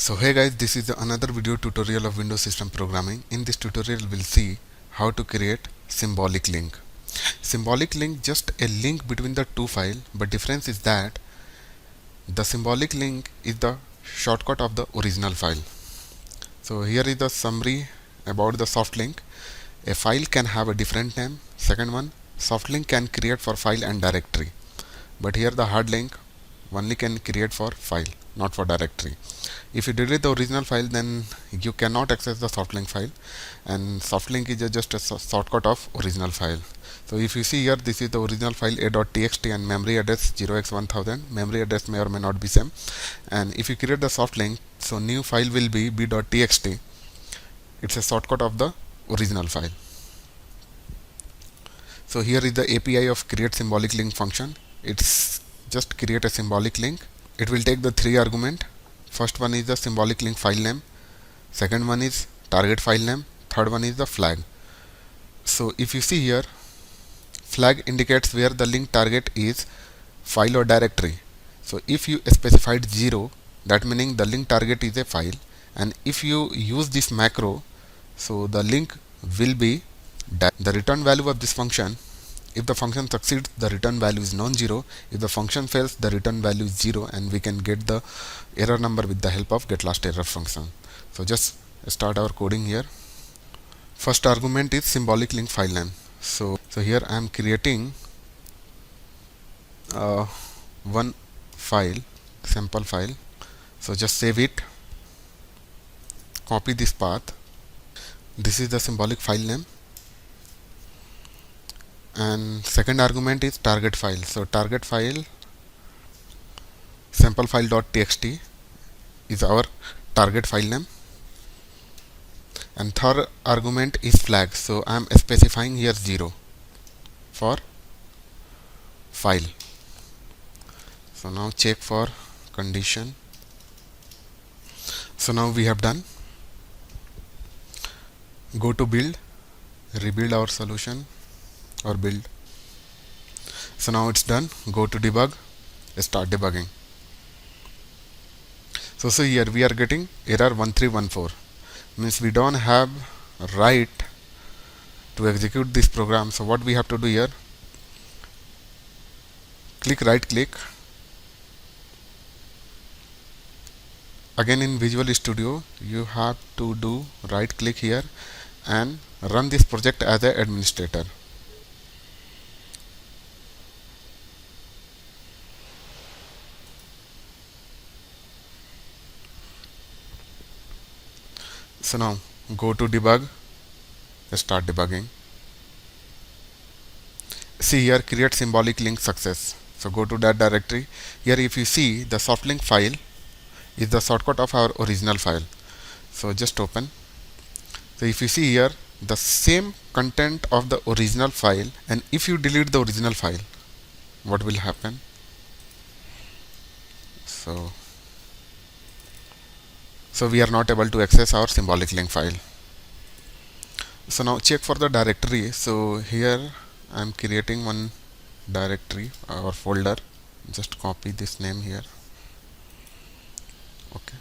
So hey guys, this is another video tutorial of Windows System Programming. In this tutorial we'll see how to create symbolic link. Symbolic link just a link between the two files, but difference is that the symbolic link is the shortcut of the original file. So here is the summary about the soft link. A file can have a different name. Second one, soft link can create for file and directory. But here the hard link only can create for file, not for directory. If you delete the original file, then you cannot access the soft link file, and soft link is just a shortcut of original file. So if you see here, this is the original file a.txt and memory address 0x1000. Memory address may or may not be same. And if you create the soft link, so new file will be b.txt. It's a shortcut of the original file. So here is the API of create symbolic link function. It's just create a symbolic link. It will take the three argument. First one is the symbolic link file name, second one is target file name, third one is the flag. So if you see here, flag indicates where the link target is file or directory. So if you specified 0, that meaning the link target is a file, and if you use this macro, so the link will be the return value of this function. If the function succeeds, the return value is non-zero. If the function fails, the return value is 0, and we can get the error number with the help of getLastError function. So just start our coding here. First argument is symbolic link file name. So here I am creating one file, sample file. So just save it, copy this path. This is the symbolic file name. And second argument is target file. So target file sample file.txt is our target file name. And third argument is flag. So I am specifying here 0 for file. So now check for condition. So now we have done. Go to build, rebuild our solution or build. So now it's done. Go to debug, start debugging. So see here we are getting error 1314, means we don't have right to execute this program. So what we have to do here, right click, again in Visual Studio you have to do right click here and run this project as an administrator. So now go to debug, start debugging. See here, create symbolic link success. So go to that directory. Here if you see, the soft link file is the shortcut of our original file. So just open. So if you see here, the same content of the original file, and if you delete the original file, what will happen? So we are not able to access our symbolic link file. So now check for the directory. So here I am creating one directory or folder. Just copy this name here. Okay.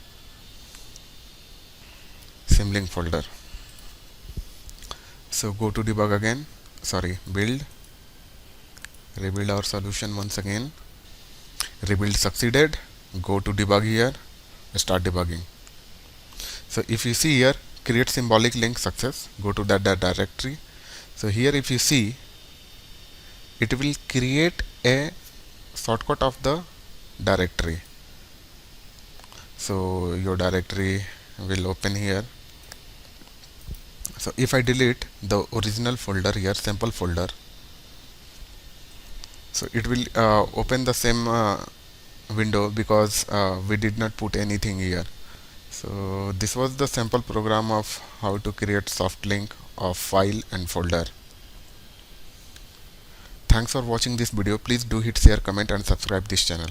Symlink folder. So go to debug again. Build. Rebuild our solution once again. Rebuild succeeded. Go to debug here. Start debugging. So if you see here, create symbolic link success, go to that directory. So here if you see, it will create a shortcut of the directory. So your directory will open here. So if I delete the original folder here, sample folder, so it will open the same window because we did not put anything here. So this was the sample program of how to create soft link of file and folder. Thanks for watching this video. Please do hit share, comment and subscribe this channel.